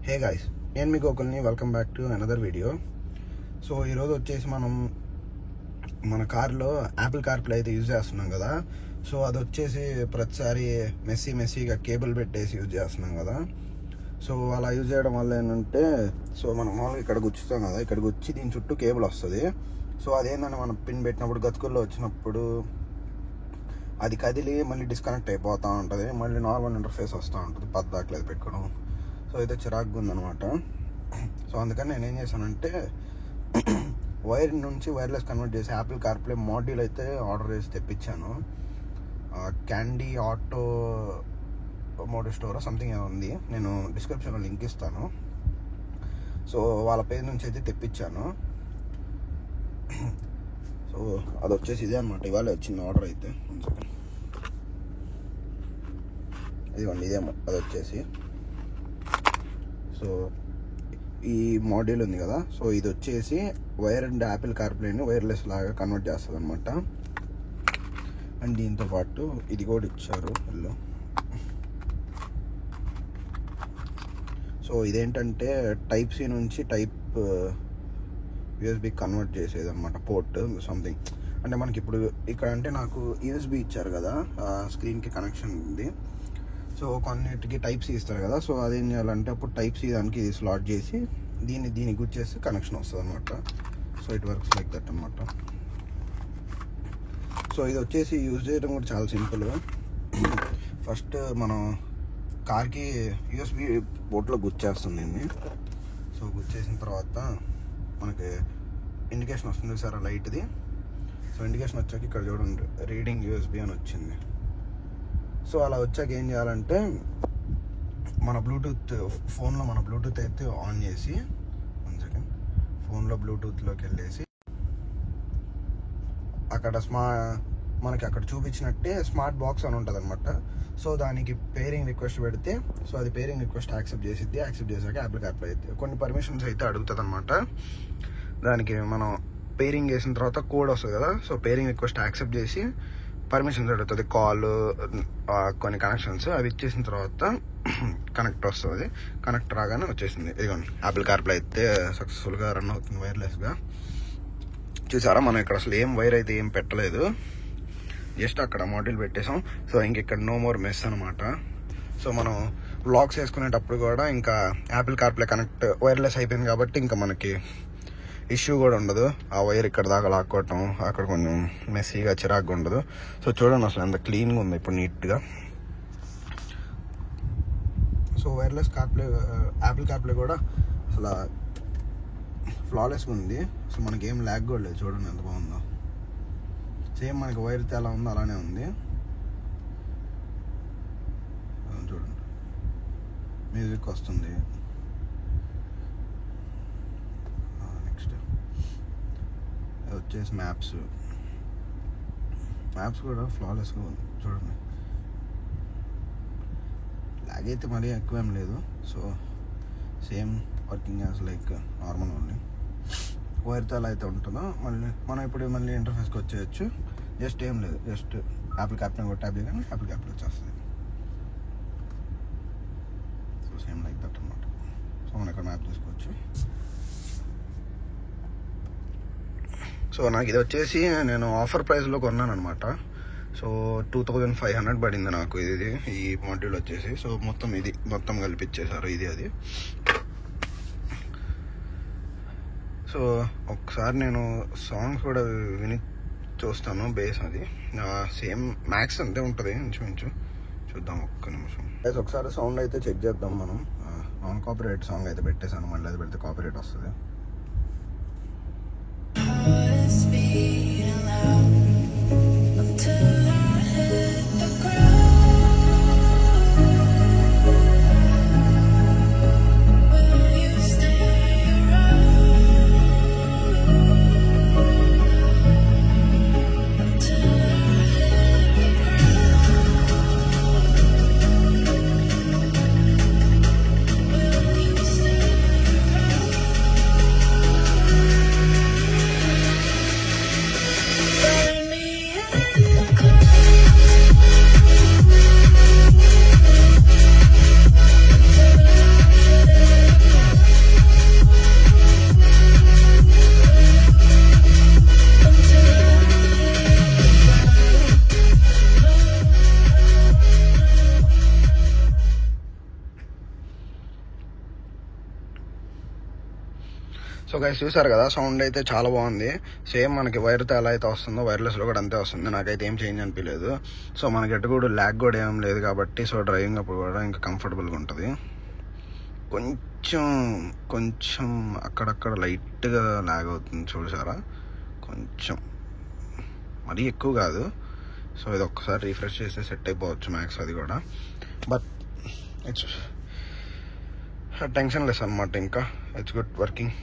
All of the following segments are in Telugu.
హే గాయ్స్, నేను మీ గోకుల్ని. Welcome back to another video. So ఈరోజు వచ్చేసి మనం మన కార్లో యాపిల్ కార్ప్లే అయితే యూజ్ చేస్తున్నాం కదా. సో అది వచ్చేసి ప్రతిసారి మెస్సీగా కేబుల్ పెట్టేసి యూజ్ చేస్తున్నాం కదా. సో అలా యూజ్ చేయడం వల్ల ఏంటంటే, సో మనం మామూలుగా ఇక్కడ గుచ్చుతాం కదా, ఇక్కడ గుచ్చి దీని చుట్టూ కేబుల్ వస్తుంది. సో అదేంటంటే మనం పిన్ పెట్టినప్పుడు గతుకుల్లో వచ్చినప్పుడు అది కదిలి మళ్ళీ డిస్కనెక్ట్ అయిపోతూ ఉంటుంది, మళ్ళీ నార్మల్ ఇంటర్ఫేస్ వస్తూ ఉంటుంది పద్దాకలేదు పెట్టుకోవడం. సో అయితే చిరాకుగా ఉందనమాట. సో అందుకని నేనేం చేశానంటే వైర్ నుంచి వైర్లెస్ కన్వర్ట్ చేసి యాపిల్ కార్ప్లే మాడ్యూల్ అయితే ఆర్డర్ చేసి తెప్పించాను. Candy auto model store something ఉంది, నేను డిస్క్రిప్షన్లో లింక్ ఇస్తాను. సో వాళ్ళ పేజ్ నుంచి అయితే తెప్పించాను. సో అది వచ్చేసి ఇదే అనమాట, ఇవాళ వచ్చింది ఆర్డర్ అయితే. ఇదిగోండి, ఇదే అది వచ్చేసి. సో ఈ మాడ్యూల్ ఉంది కదా, సో ఇది వచ్చేసి వైర్ అండ్ యాపిల్ కార్ప్లేని వైర్లెస్ లాగా కన్వర్ట్ చేస్తుంది అనమాట. అండ్ దీంతో పాటు ఇది కూడా ఇచ్చారు వీళ్ళు. సో ఇదేంటంటే టైప్ సి నుంచి టైప్ యూఎస్బి కన్వర్ట్ చేసేది అనమాట, పోర్ట్ సంథింగ్. అంటే మనకి ఇప్పుడు ఇక్కడ అంటే నాకు యూఎస్బి ఇచ్చారు కదా, స్క్రీన్కి కనెక్షన్ ఉంది. సో కొన్నిటికి టైప్ సి ఇస్తారు కదా, సో అదేం చేయాలంటే అప్పుడు టైప్ సి దానికి ఇది స్లాట్ చేసి దీనికి గుచ్చేసి కనెక్షన్ వస్తుంది అనమాట. So it works like that అనమాట. సో ఇది వచ్చేసి యూజ్ చేయడం కూడా చాలా సింపుల్. ఫస్ట్ మనం కార్కి యూఎస్బి పోర్ట్లో గుచ్చేస్తుంది దీన్ని. సో గుచ్చేసిన తర్వాత మనకి ఇండికేషన్ వస్తుంది సార్ లైట్ది. సో ఇండికేషన్ వచ్చాక ఇక్కడ చూడండి రీడింగ్ యూఎస్బి అని వచ్చింది. సో అలా వచ్చాక ఏం చేయాలంటే మన బ్లూటూత్ ఫోన్లో మన బ్లూటూత్ అయితే ఆన్ చేసి, 1 సెకండ్, ఫోన్లో బ్లూటూత్లోకి వెళ్ళేసి అక్కడ మనకి అక్కడ చూపించినట్టే స్మార్ట్ బాక్స్ అని ఉంటుంది అనమాట. సో దానికి పేరింగ్ రిక్వెస్ట్ పెడితే, సో అది పేరింగ్ రిక్వెస్ట్ యాక్సెప్ట్ చేసిద్ది. యాక్సెప్ట్ చేశాక యాపిల్ కార్ప్లే అయితే కొన్ని పర్మిషన్స్ అయితే అడుగుతుంది అనమాట. దానికి మనం పేరింగ్ చేసిన తర్వాత కోడ్ వస్తుంది కదా, సో పేరింగ్ రిక్వెస్ట్ యాక్సెప్ట్ చేసి పర్మిషన్స్ అడుగుతుంది, కాల్, కొన్ని కనెక్షన్స్ అవి ఇచ్చేసిన తర్వాత కనెక్ట్ వస్తుంది. కనెక్ట్ రాగానే వచ్చేసింది. ఇదిగోండి యాపిల్ కార్ప్లే అయితే సక్సెస్ఫుల్గా రన్ అవుతుంది వైర్లెస్గా. చూసారా, మనం ఇక్కడ అసలు ఏం వైర్ అయితే ఏం పెట్టలేదు, జస్ట్ అక్కడ మాడ్యూల్ పెట్టేసాం. సో ఇంకెక్కడ నో మోర్ మెస్ అనమాట. సో మనం వ్లాగ్స్ వేసుకునేటప్పుడు కూడా ఇంకా యాపిల్ కార్ప్లే కనెక్ట్ వైర్లెస్ అయిపోయింది కాబట్టి ఇంకా మనకి ఇష్యూ కూడా ఉండదు. ఆ వైర్ ఇక్కడ దాకా లాక్కోవటం అక్కడ కొంచెం మెస్సీగా చిరాకుగా ఉండదు. సో చూడండి అసలు ఎంత క్లీన్గా ఉంది ఇప్పుడు, నీట్గా. So wireless CarPlay Apple CarPlay కూడా అసలు ఫ్లాలెస్గా ఉంది. సో మనకి ఏం ల్యాగ్ కూడా లేదు, చూడండి ఎంత బాగుందో. సేమ్ మనకి వైర్తో ఎలా ఉందో అలానే ఉంది. చూడండి మ్యూజిక్ వస్తుంది. నెక్స్ట్ వచ్చేసి మ్యాప్స్ కూడా ఫ్లాలెస్గా ఉంది చూడండి. ల్యాగ్ అయితే మరీ ఎక్కువ ఏం లేదు. So same working as like normal only. వైర్తో ఎలా అయితే ఉంటుందో మనం ఇప్పుడు మళ్ళీ ఇంటర్ఫేస్కి వచ్చేయచ్చు. జస్ట్ ఏం లేదు, జస్ట్ యాపిల్ కార్ప్లే కూడా ట్యాప్ చేయగానే యాపిల్ కార్ప్లే వచ్చేస్తుంది. సో సేమ్ లైక్ దట్ అనమాట. సో మనం ఇక్కడ మ్యాప్ తీసుకోవచ్చు. సో నాకు ఇది వచ్చేసి నేను ఆఫర్ ప్రైస్లో కొన్నాను అనమాట. సో 2500 పడింది నాకు ఇది, ఈ మాడ్యూల్ వచ్చేసి. సో మొత్తం కలిపిచ్చేసారు ఇది అది. సో ఒకసారి నేను సాంగ్స్ కూడా విని చూస్తాను, బేస్ అది సేమ్ మ్యాక్స్ అంతే ఉంటుంది ఇంచుమించు. చూద్దాం ఒక్క నిమిషం. ఒకసారి సౌండ్ అయితే చెక్ చేద్దాం మనం. నాన్ కాపీరైట్ సాంగ్ అయితే పెట్టేశాను, మళ్ళీ అది పెడితే కాపీరైట్ వస్తుంది. సో గైస్ చూసారు కదా, సౌండ్ అయితే చాలా బాగుంది. సేమ్ మనకి వైర్తో ఎలా అయితే వస్తుందో వైర్లెస్లో కూడా అంతే వస్తుంది. నాకైతే ఏం చేంజ్ అనిపించలేదు. సో మనకి ఎటు కూడా ల్యాగ్ కూడా ఏం లేదు కాబట్టి సో డ్రైవింగ్ అప్పుడు కూడా ఇంకా కంఫర్టబుల్గా ఉంటుంది. కొంచెం అక్కడక్కడ లైట్గా ల్యాగ్ అవుతుంది చూసారా, కొంచెం మరీ ఎక్కువ కాదు. సో ఇది ఒక్కసారి రీఫ్రెష్ చేస్తే సెట్ అయిపోవచ్చు మ్యాక్స్ అది కూడా. బట్ ఇట్స్ టెన్షన్ లెస్ అనమాట, ఇంకా ఇట్స్ గుడ్ వర్కింగ్.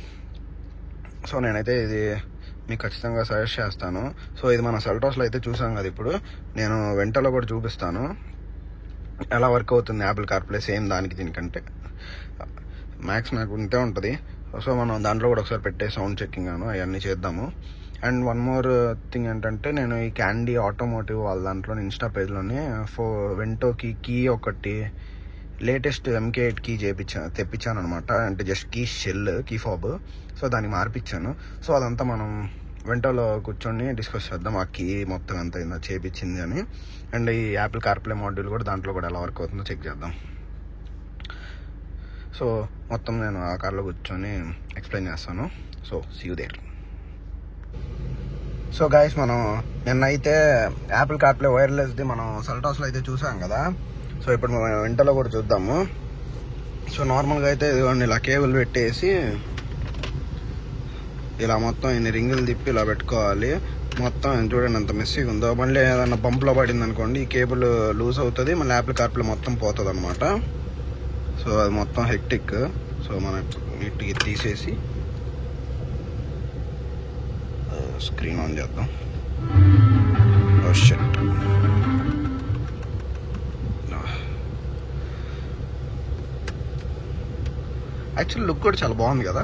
సో నేనైతే ఇది మీకు ఖచ్చితంగా సజెస్ట్ చేస్తాను. సో ఇది మన సెల్టాస్లో అయితే చూసాం కదా, ఇప్పుడు నేను వెంటలో కూడా చూపిస్తాను ఎలా వర్క్ అవుతుంది యాపిల్ కార్ప్లే. సేమ్ దానికి దీనికంటే మ్యాక్స్ నాకు ఇంతే ఉంటుంది. సో మనం దాంట్లో కూడా ఒకసారి పెట్టే సౌండ్ చెక్కింగ్ అవన్నీ చేద్దాము. అండ్ వన్ మోర్ థింగ్ ఏంటంటే, నేను ఈ క్యాండీ ఆటోమోటివ్ వాళ్ళ దాంట్లో ఇన్స్టా పేజ్లోనే వెంటోకి కీ ఒకటి లేటెస్ట్ MK8 కీ తెప్పించాను అనమాట. అంటే just key shell, key fob. So దాన్ని మార్పించాను. సో అదంతా మనం వెంటలో కూర్చొని డిస్కస్ చేద్దాం, ఆ కీ మొత్తం ఎంత అయిందో చేపించింది అని. అండ్ ఈ యాపిల్ కార్ప్లే మాడ్యూల్ కూడా దాంట్లో కూడా ఎలా వర్క్ అవుతుందో చెక్ చేద్దాం. సో మొత్తం నేను ఆ కార్లో కూర్చొని ఎక్స్ప్లెయిన్ చేస్తాను. So see you there. So guys, మనం నిన్నైతే యాపిల్ కార్ప్లే వైర్లెస్ది మనం సెల్టాస్లో అయితే చూసాం కదా. సో ఇప్పుడు మనం వెంటలో కూడా చూద్దాము. సో నార్మల్గా అయితే ఇదిగోండి ఇలా కేబుల్ పెట్టేసి ఇలా మొత్తం ఇన్ని రింగులు తిప్పి ఇలా పెట్టుకోవాలి. మొత్తం చూడండి ఎంత మెస్సీగా ఉందో. మళ్ళీ ఏదైనా బంప్లో పడింది అనుకోండి, ఈ కేబుల్ లూజ్ అవుతుంది, మళ్ళీ యాపిల్ కార్ప్లే మొత్తం పోతుంది అనమాట. సో అది మొత్తం హెక్టిక్. సో మనం నీట్గా తీసేసి స్క్రీన్ ఆన్ చేద్దాం. Oh shit. యాక్చువల్లీ లుక్ కూడా చాలా బాగుంది కదా,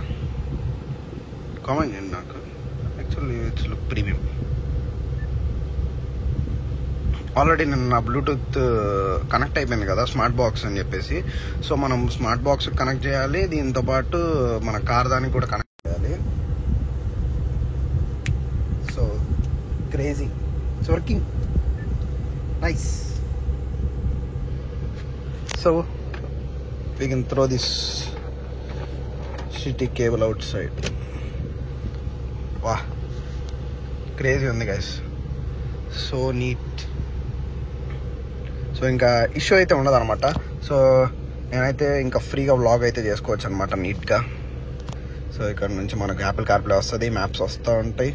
కామెంట్ చేయండి నాకు. Actually it's look premium. Already నేను నా బ్లూటూత్ కనెక్ట్ అయిపోయింది కదా స్మార్ట్ బాక్స్ అని చెప్పేసి. సో మనం స్మార్ట్ బాక్స్ కనెక్ట్ చేయాలి, దీంతో పాటు మన కార్ దానికి కూడా కనెక్ట్ చేయాలి. So crazy, it's working nice. So we can throw this shitty cable outside. Wow, crazy ఉంది guys, so neat. సో ఇంకా ఇష్యూ అయితే ఉండదు అనమాట. సో నేనైతే ఇంకా ఫ్రీగా వ్లాగ్ అయితే చేసుకోవచ్చు అనమాట నీట్గా. సో ఇక్కడ నుంచి మనకు యాపిల్ కార్ప్లే వస్తుంది, మ్యాప్స్ వస్తూ ఉంటాయి,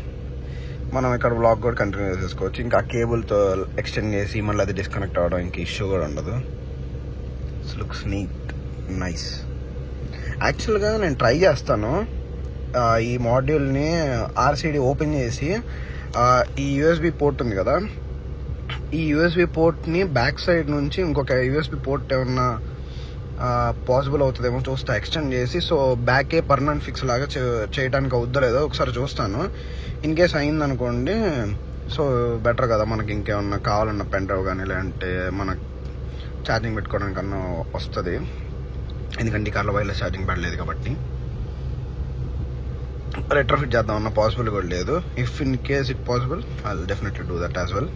మనం ఇక్కడ వ్లాగ్ కూడా కంటిన్యూ చేసుకోవచ్చు. ఇంకా కేబుల్తో ఎక్స్టెండ్ చేసి మళ్ళీ అది డిస్కనెక్ట్ అవ్వడం ఇంక ఇష్యూ కూడా ఉండదు. Looks neat, nice. యాక్చువల్గా నేను ట్రై చేస్తాను ఈ మాడ్యూల్ని RCD ఓపెన్ చేసి ఈ USB పోర్ట్ ఉంది కదా, ఈ USB పోర్ట్ని బ్యాక్ సైడ్ నుంచి ఇంకొక USB పోర్ట్ ఏమన్నా పాసిబుల్ అవుతుందేమో చూస్తా, ఎక్స్టెండ్ చేసి. సో బ్యాకే పర్మనెంట్ ఫిక్స్ లాగా చేయడానికి అవుద్దలేదో ఒకసారి చూస్తాను. ఇన్ కేస్ అయిందనుకోండి, సో బెటర్ కదా, మనకి ఇంకేమన్నా కావాలన్న పెన్ డ్రైవ్ కానీ లేదంటే మన ఛార్జింగ్ పెట్టుకోవడానికన్నా వస్తుంది. ఎందుకంటే ఈ కార్లో వైర్లెస్ ఛార్జింగ్ పడలేదు కాబట్టి రెట్రోఫిట్ చేద్దామన్న పాసిబుల్ కూడా లేదు. If in case it possible I will definitely do that as well.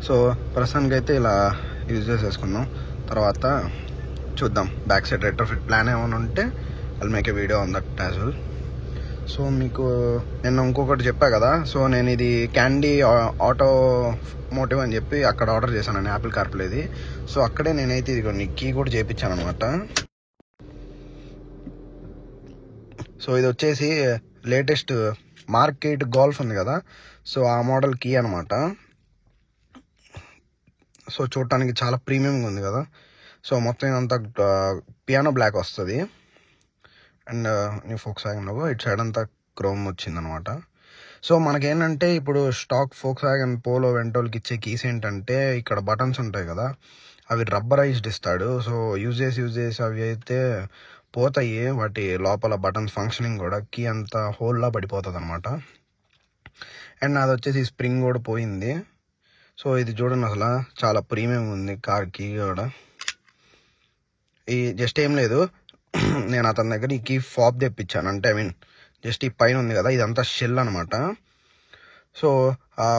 So ప్రస్తుతానికి అయితే ఇలా యూజ్ చేసేసుకుందాం, తర్వాత చూద్దాం బ్యాక్ సైడ్ రెట్రోఫిట్ ప్లాన్ ఏమైనా ఉంటే I make a video on that as well. So మీకు నేను ఇంకొకటి చెప్పా కదా, సో నేను ఇది క్యాండీ ఆటోమోటివ్ అని చెప్పి అక్కడ ఆర్డర్ చేశాను యాపిల్ కార్ప్లేది. సో అక్కడే నేనైతే ఇది కీ కూడా చేయించాను అనమాట. సో ఇది వచ్చేసి లేటెస్ట్ మార్క్ 8 గోల్ఫ్ ఉంది కదా, సో ఆ మోడల్ కీ అనమాట. సో చూడటానికి చాలా ప్రీమియంగా ఉంది కదా. సో మొత్తం అంతా పియానో బ్లాక్ వస్తుంది. అండ్ నీ ఫోక్స్ వ్యాగన్ ఇటు సైడ్ అంతా క్రోమ్ వచ్చిందనమాట. సో మనకేంటంటే ఇప్పుడు స్టాక్ ఫోక్స్ వ్యాగన్ పోలో వెంటోల్కి ఇచ్చే కీస్ ఏంటంటే ఇక్కడ బటన్స్ ఉంటాయి కదా, అవి రబ్బరైజ్డ్ ఇస్తాడు. సో యూజ్ చేసి అవి అయితే పోతాయి, వాటి లోపల బటన్స్ ఫంక్షనింగ్ కూడా కీ అంతా హోల్లా పడిపోతుంది అనమాట. అండ్ అది వచ్చేసి స్ప్రింగ్ కూడా పోయింది. సో ఇది చూడండి అసలు చాలా ప్రీమియం ఉంది కార్ కీ కూడా. ఈ జస్ట్ ఏం లేదు, నేను అతని దగ్గర ఈ కీ ఫాబ్ తెప్పించాను. అంటే జస్ట్ ఈ పైన ఉంది కదా, ఇదంతా షెల్ అనమాట. సో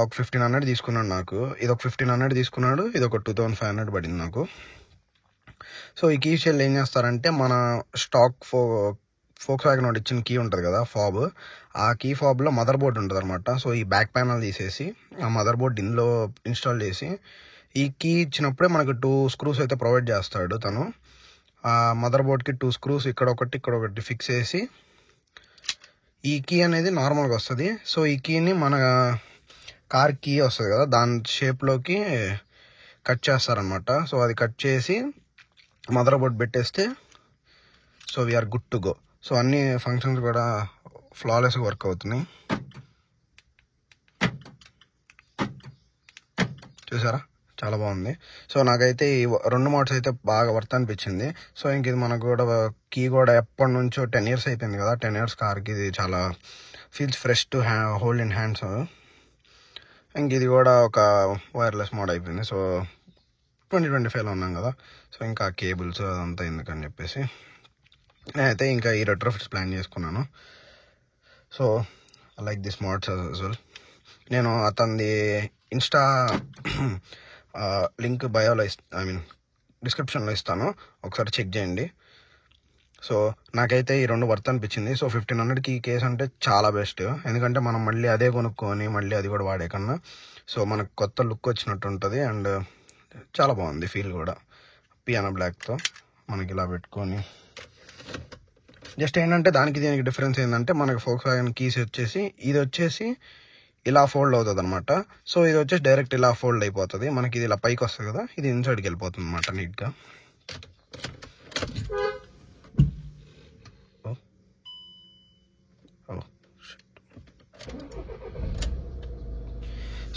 ఒక 1500 తీసుకున్నాడు నాకు, ఇది ఒక 1500 తీసుకున్నాడు, ఇది ఒక 2500 పడింది నాకు. సో ఈ కీ షెల్ ఏం చేస్తారంటే మన స్టాక్ Volkswagen వాడు ఇచ్చిన కీ ఉంటుంది కదా ఫాబ్, ఆ కీ ఫాబ్లో మదర్ బోర్డ్ ఉంటుంది అనమాట. సో ఈ బ్యాక్ ప్యానల్ తీసేసి ఆ మదర్ బోర్డ్ ఇందులో ఇన్స్టాల్ చేసి ఈ కీ ఇచ్చినప్పుడే మనకు 2 స్క్రూస్ అయితే ప్రొవైడ్ చేస్తాడు తను. ఆ మదర్ బోర్డ్కి 2 స్క్రూస్ ఇక్కడ ఒకటి ఫిక్స్ చేసి ఈ కీ అనేది నార్మల్గా వస్తుంది. సో ఈ కీని మన కార్ కీ వస్తుంది కదా దాని షేప్లోకి కట్ చేస్తారనమాట. సో అది కట్ చేసి మదర్ బోర్డ్ పెట్టేస్తే so we're good to go. So అన్ని ఫంక్షన్స్ కూడా ఫ్లాలెస్గా వర్క్ అవుతున్నాయి. చూసారా, చాలా బాగుంది. సో నాకైతే ఈ 2 మోడ్స్ అయితే బాగా వర్త్ అనిపించింది. సో ఇంక ఇది మనకు కూడా కీ కూడా ఎప్పటి నుంచో 10 years అయిపోయింది కదా, 10 years కార్కి ఇది చాలా feels fresh to hold in hands. ఇంక ఇది కూడా ఒక వైర్లెస్ మోడ్ అయిపోయింది. సో 2025లో ఉన్నాం కదా, సో ఇంకా కేబుల్స్ అదంతా ఎందుకని చెప్పేసి నేనైతే ఇంకా ఈ రెట్రోఫిట్స్ ప్లాన్ చేసుకున్నాను. So I like this modes as well. నేను అతనిది ఇన్స్టా లింక్ బయోలో డిస్క్రిప్షన్లో ఇస్తాను, ఒకసారి చెక్ చేయండి. సో నాకైతే ఈ 2 వర్త్ అనిపించింది. సో 1500కి ఈ కేస్ అంటే చాలా బెస్ట్, ఎందుకంటే మనం మళ్ళీ అదే కొనుక్కొని మళ్ళీ అది కూడా వాడే కన్నా సో మనకు కొత్త లుక్ వచ్చినట్టు ఉంటుంది. అండ్ చాలా బాగుంది ఫీల్ కూడా. పియానో బ్లాక్తో మనకి ఇలా పెట్టుకొని జస్ట్ ఏంటంటే దానికి దీనికి డిఫరెన్స్ ఏంటంటే మనకి Volkswagen కీస్ వచ్చేసి ఇది వచ్చేసి ఇలా ఫోల్డ్ అవుతుంది అనమాట. సో ఇది వచ్చేసి డైరెక్ట్ ఇలా ఫోల్డ్ అయిపోతుంది. మనకి ఇది ఇలా పైకి వస్తుంది కదా, ఇది ఇన్సైడ్కి వెళ్ళిపోతుంది అనమాట నీట్గా.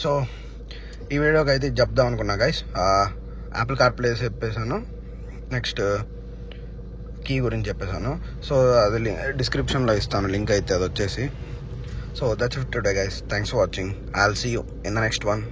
సో ఈ వీడియోకి అయితే చెప్దాం అనుకున్నా గైస్. యాపిల్ కార్ప్లే చెప్పేసాను, నెక్స్ట్ కీ గురించి చెప్పేసాను. సో అది డిస్క్రిప్షన్లో ఇస్తాను లింక్ అయితే, అది వచ్చేసి. So that's it today guys, thanks for watching. I will see you in the next one.